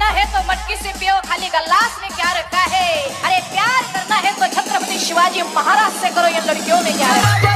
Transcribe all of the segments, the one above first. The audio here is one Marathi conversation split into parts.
करना है तो मटकी से पियो, खाली गलास में क्या रखा है। अरे प्यार करना है तो छत्रपति शिवाजी महाराज से करो, ये लड़कियों में क्या है।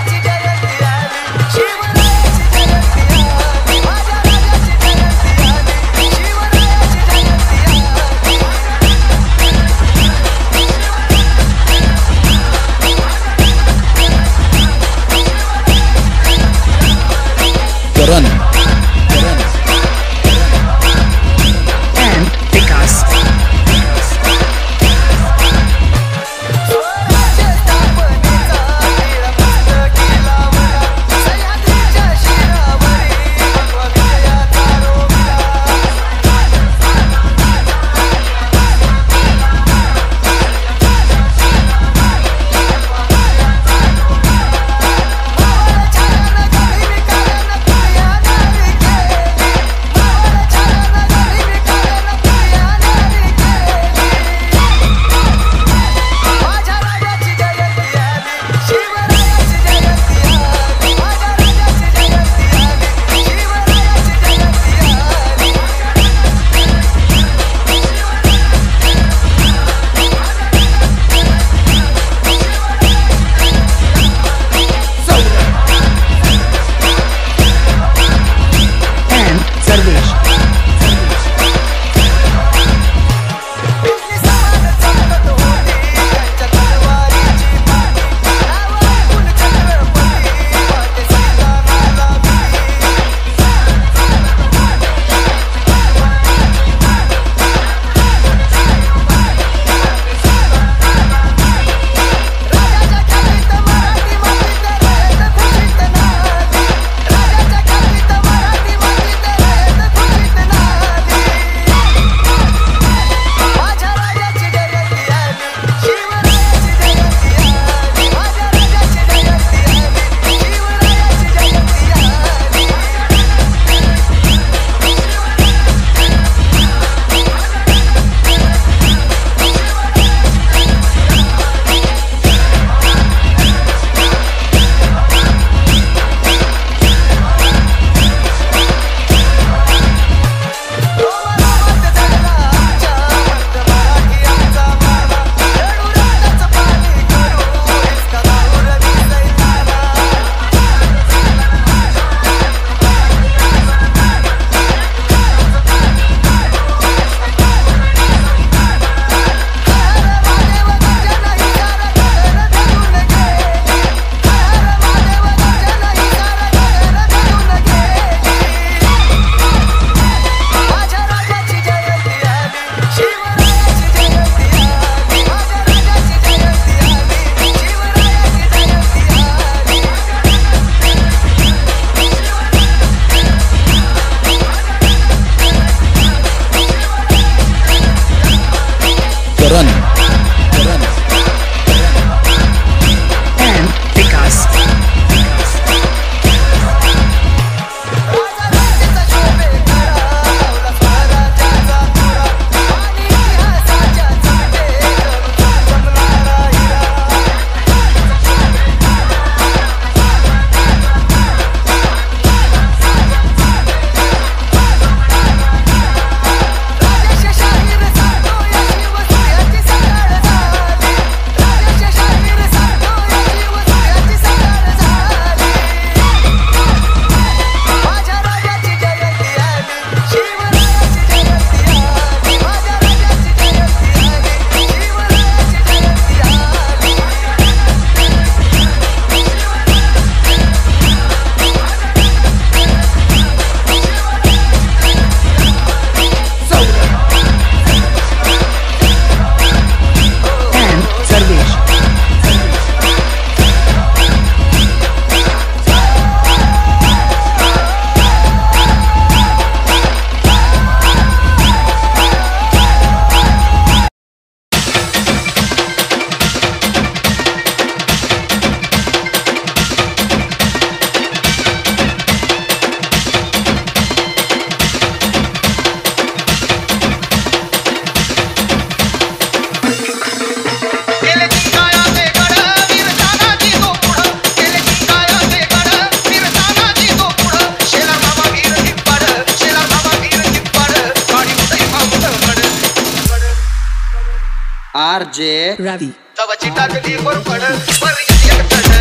आरजे रवि तवची टाकली वर पड वर एक चढ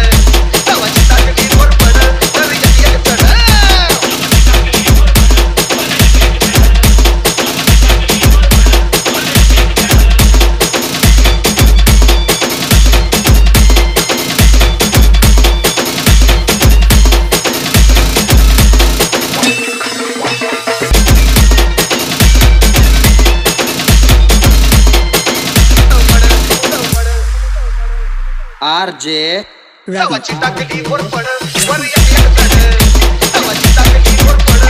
तवची टाकली वर पड वर एक चढ आरजे तवची टाकली वर पड वर एक चढ तवची टाकली वर पड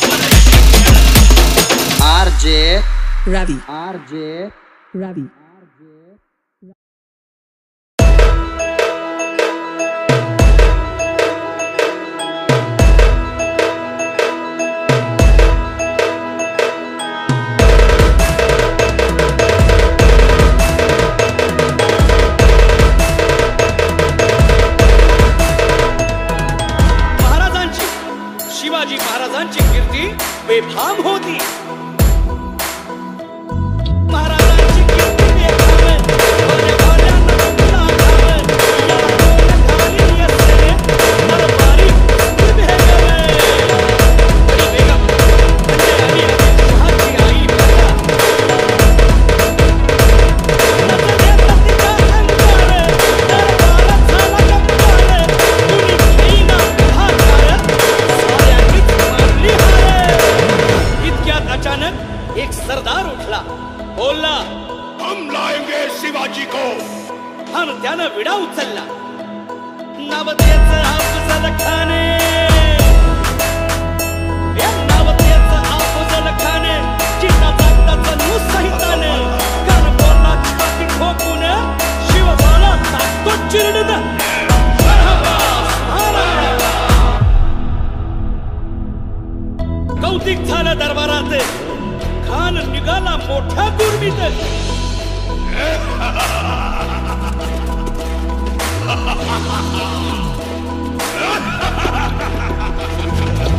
वर एक चढ आरजे रवि आरजे रवि शिवाजी महाराजांची कीर्ती बेफाम होती. महाराजांची कीर्ती बेफाम भोऱ्या-भोऱ्यांना लागावं. या घाली असले दरबारी भेगावे. आणि बेगम म्हणजे आली शहाची आई बघा. नजरेत तिचा अंगार दरबारात झाला गप्पार. कुणी घेईना हातार इतक्यात अचानक एक सरदार उठला, बोलला, हम लाएंगे शिवाजी को. आणि त्यानं विडा उचलला. नवतेचं अफजल खाने, नवतेचं अफजल खाने, चिता जागताचं नुसहिताने, कर बोलला छाती ठोकून, शिवबाला टाकतो चिरडून. कौतिक झालं दरबारात. खान निघाला मोठ्या गुरमीत.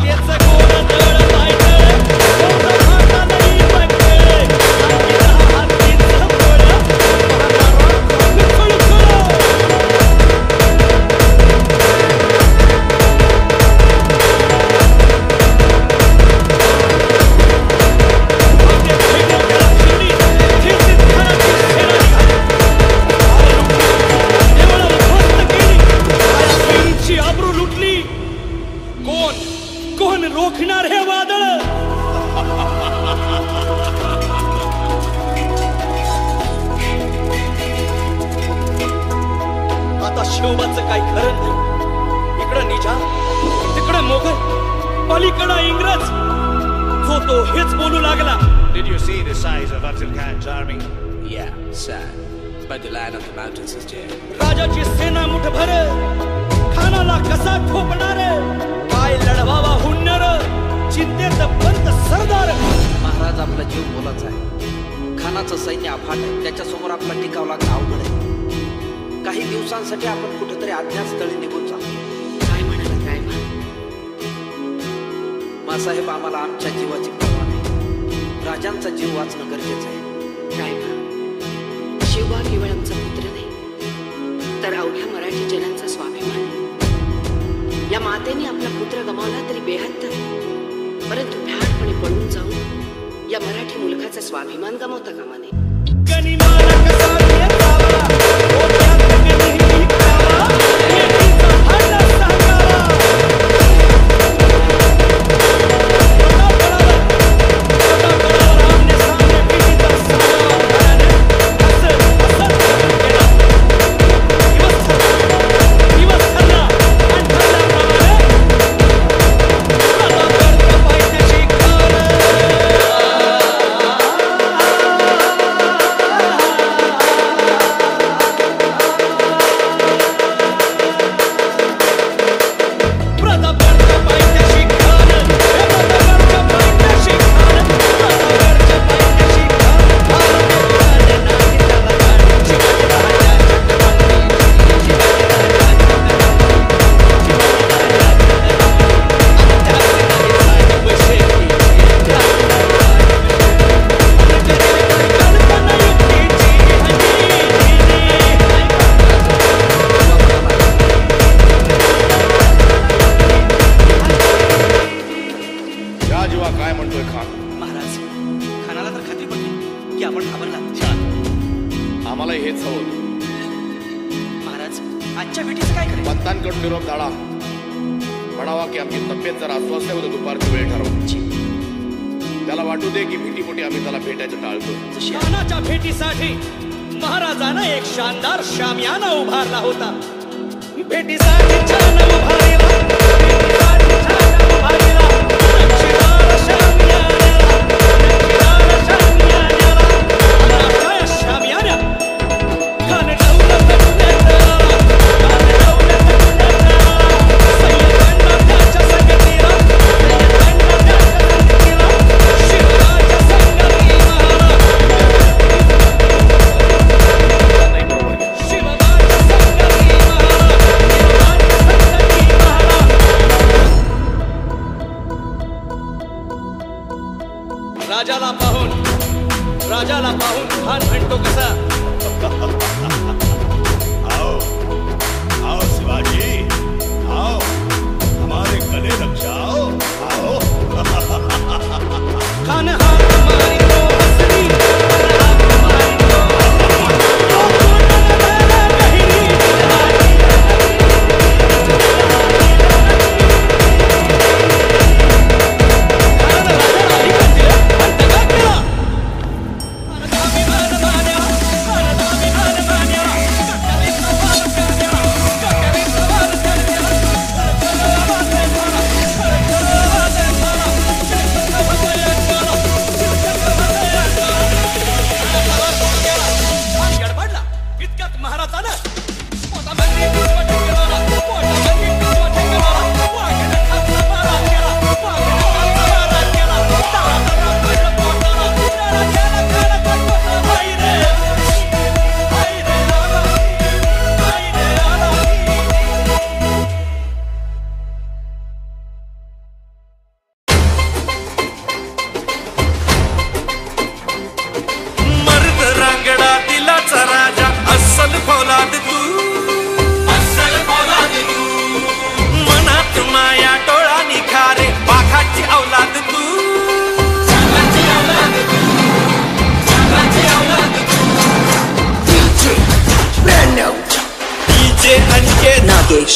त्याचं गोड दळ पाहिलं, गोड भांडालाही बघले. अंगीला हातीचं फळं, म्हातारा खळखळ. आबरू लुटली. कोण कोण रोखणार हे वादळ. आता शिवबाचं काही खरं नाही. इकडं निजाम, तिकडं मोगल, पलीकडं इंग्रज. जो तो हेच बोलू लागला. Did you see the size of Afzal Khan's army? Yeah, sad. But the land of the mountains is dead. राजाची सेना मुठभर, खानाला कसा ठोपणार, काय लढवावा हुन्नर, चिंतेत बंद सरदार. महाराज आपला जीव बोलाचा आहे. खानाचं सैन्य अफाट आहे. त्याच्यासमोर आपला टिकाव लागणं अवघड आहे. काही दिवसांसाठी आपण कुठेतरी अज्ञात स्थळी निघून जाऊ. काय म्हणाला काय म्हण. मासाहेब, आम्हाला आमच्या जीवाची पर्वा नाही. राजांचा जीव वाचणं गरजेचं आहे. काय म्हण. शिवबा केवळ आमचा पुत्र नाही, तर अवघ्या मराठी जनांचा स्वाभिमान. या मातेने आपला पुत्र गमावला तरी बेहत्तर, परंतु भ्याडपणे पळून जाऊन या मराठी मुलखाचा स्वाभिमान गमावता कामा नये. गनिमाला कसा घेतावा, ओट्यात गनिही विकावा, लेकीचा भांडा सांगावा. गडावर आमने सामने पिटीचा सावा उठाने, असं केला. दिवस ठरला आणि ठरल्याप्रमाणे आता करता पाहिजे शिकार. घाबरला. छान, आम्हाला हेच हवं होतं. महाराज आजच्या भेटीचं काय करेल? पंतांकडून निरोप झाला, म्हणावा की आमची तब्येत जरा अस्वस्थ आहे, दुपारची वेळ ठरवा. त्याला वाटू दे की भीतीपोटी आम्ही त्याला भेटायचं टाळतो. शानाच्या भेटीसाठी महाराजानं एक शानदार शामियाना उभारला होता. भेटीसाठी छान उभारला, भेटीसाठी छान उभारला, नक्षीदार शामियाना, नक्षीदार शामियाना, अशा शामियाना खान दौलत गुन्हेगार, खान दौलत गुन्हेगार, सैयदांना त्याच्या संगतीला, सैयदांना त्याच्या संगतीला, शिवराज संगती महाराज, शिवराज संगती महाराज, शिवराज संगती महाराज. राजाला पाहून खान म्हणतो कसा, आओ आओ शिवाजी, आओ हमारे गले लग जाओ, आओ. खान हाथ मारी तो हसनी, खान हाथ मारी तो नागेश